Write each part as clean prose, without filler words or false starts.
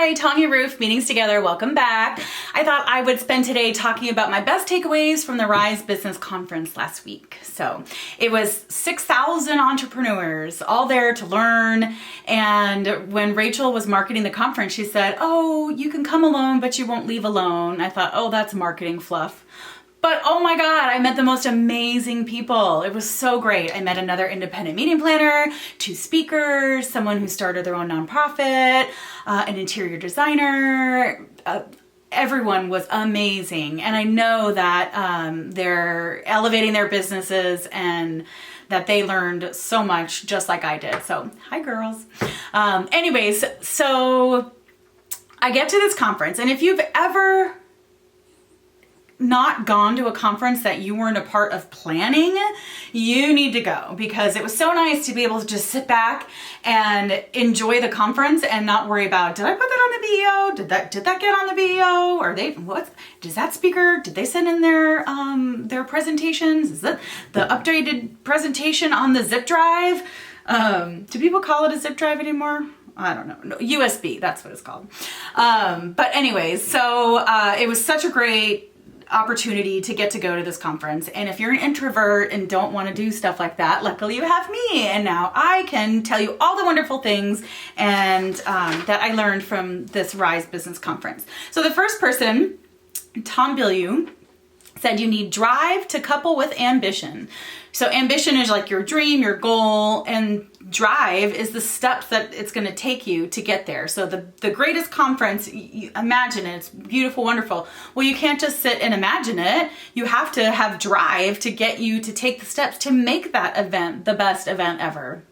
Hi, Tanya Roof, Meetings Together, welcome back. I thought I would spend today talking about my best takeaways from the Rise Business Conference last week. So it was 6,000 entrepreneurs all there to learn. And when Rachel was marketing the conference, she said, oh, you can come alone, but you won't leave alone. I thought, oh, that's marketing fluff. But oh my God, I met the most amazing people. It was so great. I met another independent meeting planner, 2 speakers, someone who started their own nonprofit, an interior designer. Everyone was amazing. And I know that they're elevating their businesses and that they learned so much just like I did. So hi girls. Anyways, so I get to this conference, and if you've ever not gone to a conference that you weren't a part of planning, you need to go, because it was so nice to be able to just sit back and enjoy the conference and not worry about, did I put that on the BEO? Did that get on the BEO? Or does that speaker, did they send in their presentations? Is that the updated presentation on the zip drive? Do people call it a zip drive anymore? I don't know. No, USB, that's what it's called. But anyways, so it was such a great opportunity to get to go to this conference. And if you're an introvert and don't want to do stuff like that, luckily you have me, and now I can tell you all the wonderful things and that I learned from this Rise Business Conference. So the first person, Tom Bilyeu, said you need drive to couple with ambition. So ambition is like your dream, your goal, and drive is the steps that it's going to take you to get there. So the greatest conference, you imagine it, it's beautiful, wonderful. Well, you can't just sit and imagine it. You have to have drive to get you to take the steps to make that event the best event ever.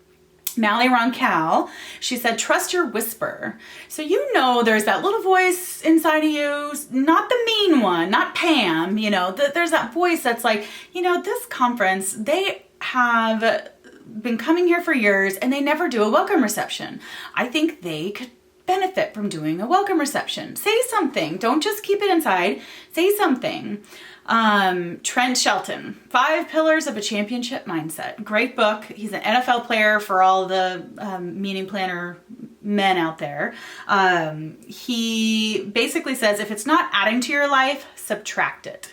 Mallory Roncal, she said, trust your whisper. So you know there's that little voice inside of you, not the mean one, not Pam, there's that voice that's like, this conference, they have been coming here for years and they never do a welcome reception. I think they could benefit from doing a welcome reception. Say something. Don't just keep it inside. Say something. Trent Shelton, 5 Pillars of a Championship Mindset. Great book. He's an NFL player for all the meeting planner men out there. He basically says, if it's not adding to your life, subtract it.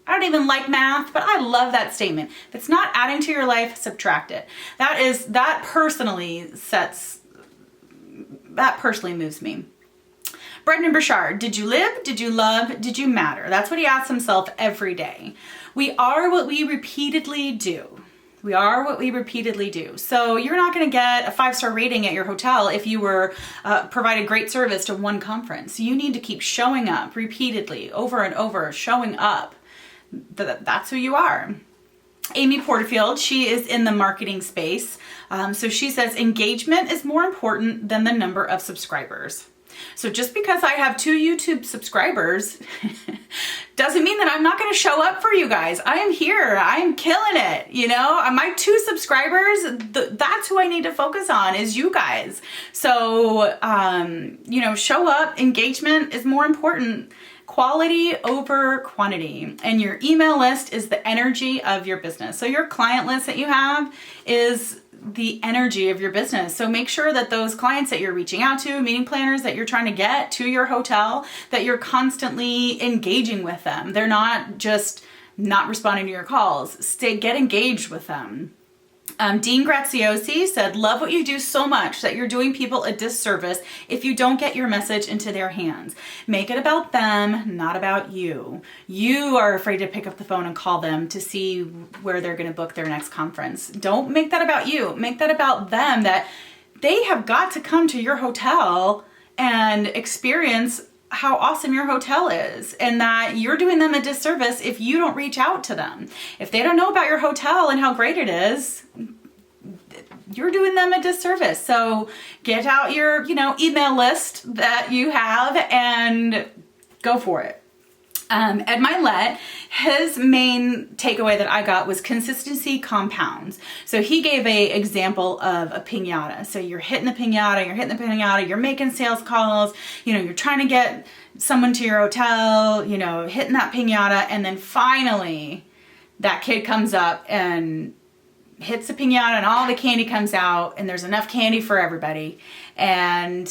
I don't even like math, but I love that statement. If it's not adding to your life, subtract it. That personally moves me. Brendan Burchard, did you live? Did you love? Did you matter? That's what he asks himself every day. We are what we repeatedly do. We are what we repeatedly do. So you're not going to get a 5-star rating at your hotel if you were provided great service to one conference. You need to keep showing up repeatedly, over and over, showing up. That's who you are. Amy Porterfield, she is in the marketing space. So she says engagement is more important than the number of subscribers. So just because I have 2 YouTube subscribers doesn't mean that I'm not going to show up for you guys. I am here. I am killing it. My 2 subscribers, that's who I need to focus on, is you guys. So, show up. Engagement is more important. Quality over quantity. And your email list is the energy of your business. So your client list that you have is the energy of your business. So make sure that those clients that you're reaching out to, meeting planners that you're trying to get to your hotel, that you're constantly engaging with them. They're not just not responding to your calls. Get engaged with them. Dean Graziosi said, love what you do so much that you're doing people a disservice if you don't get your message into their hands. Make it about them, not about you. You are afraid to pick up the phone and call them to see where they're going to book their next conference. Don't make that about you. Make that about them, that they have got to come to your hotel and experience how awesome your hotel is, and that you're doing them a disservice if you don't reach out to them. If they don't know about your hotel and how great it is, you're doing them a disservice. So get out your, email list that you have and go for it. Ed Milet, his main takeaway that I got was consistency compounds. So he gave a example of a piñata. So you're hitting the piñata, you're making sales calls, you're trying to get someone to your hotel, hitting that piñata, and then finally that kid comes up and hits the piñata and all the candy comes out and there's enough candy for everybody. And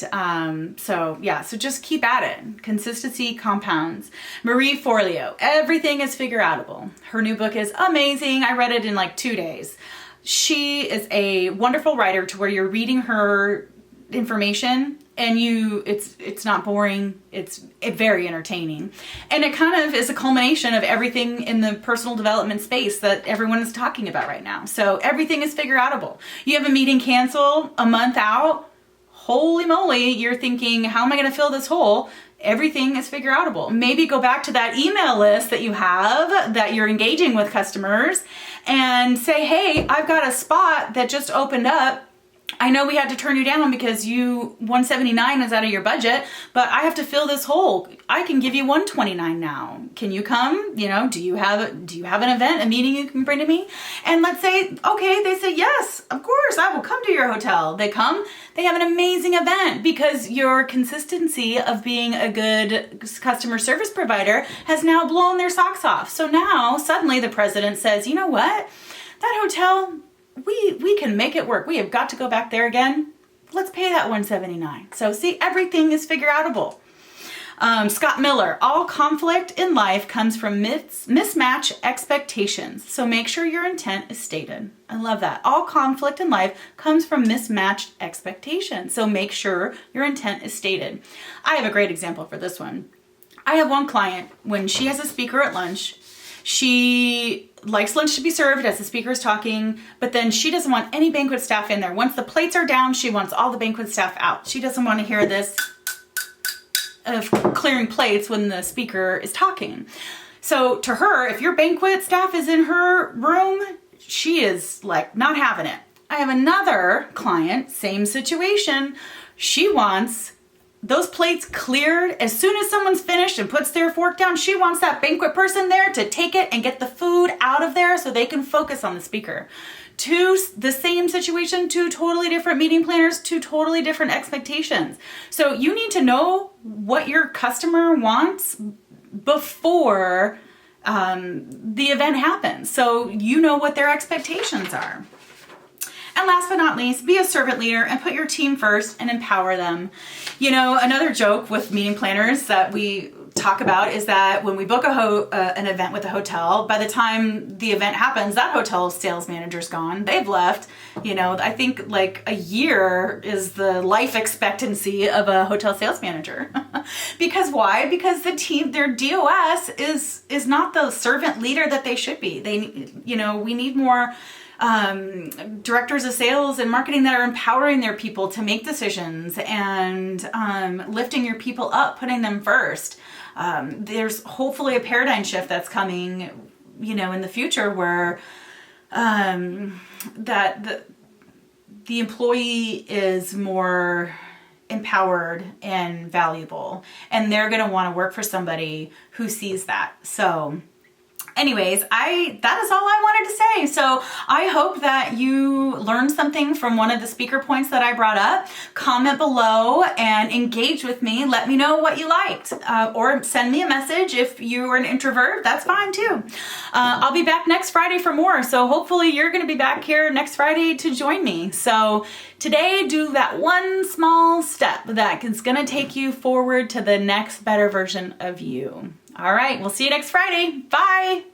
so just keep at it. Consistency compounds. Marie Forleo, everything is figure outable. Her new book is amazing. I read it in like 2 days. She is a wonderful writer to where you're reading her information and it's not boring. It's very entertaining. And it kind of is a culmination of everything in the personal development space that everyone is talking about right now. So everything is figure outable. You have a meeting cancel a month out. Holy moly, you're thinking, how am I going to fill this hole? Everything is figure outable. Maybe go back to that email list that you have that you're engaging with customers and say, hey, I've got a spot that just opened up. I know we had to turn you down because $179 is out of your budget, but I have to fill this hole. I can give you $129 now. Can you come? Do you have an event, a meeting you can bring to me? And let's say, okay, they say, yes, of course, I will come to your hotel. They come, they have an amazing event because your consistency of being a good customer service provider has now blown their socks off. So now suddenly the president says, you know what? That hotel, we can make it work. We have got to go back there again. Let's pay that $179. So see, everything is figure outable. Scott Miller, all conflict in life comes from mismatch expectations. So make sure your intent is stated. I love that. All conflict in life comes from mismatched expectations. So make sure your intent is stated. I have a great example for this one. I have one client, when she has a speaker at lunch, she likes lunch to be served as the speaker is talking, but then she doesn't want any banquet staff in there. Once the plates are down, she wants all the banquet staff out. She doesn't want to hear this of clearing plates when the speaker is talking. So to her, if your banquet staff is in her room, she is like not having it. I have another client, same situation. She wants those plates cleared as soon as someone's finished and puts their fork down. She wants that banquet person there to take it and get the food out of there so they can focus on the speaker. The same situation, two totally different meeting planners, two totally different expectations. So you need to know what your customer wants before the event happens, so you know what their expectations are. And last but not least, be a servant leader and put your team first and empower them. Another joke with meeting planners that we talk about is that when we book an event with a hotel, by the time the event happens, that hotel sales manager's gone. They've left. I think like a year is the life expectancy of a hotel sales manager. Because why? Because the team, their DOS is not the servant leader that they should be. We need more directors of sales and marketing that are empowering their people to make decisions and lifting your people up, putting them first. There's hopefully a paradigm shift that's coming, in the future where that the employee is more empowered and valuable, and they're going to want to work for somebody who sees that. So anyways, that is all I wanted to say. So I hope that you learned something from one of the speaker points that I brought up. Comment below and engage with me. Let me know what you liked, or send me a message. If you're an introvert, that's fine too. I'll be back next Friday for more. So hopefully you're going to be back here next Friday to join me. So today, do that one small step that is going to take you forward to the next better version of you. All right, we'll see you next Friday. Bye.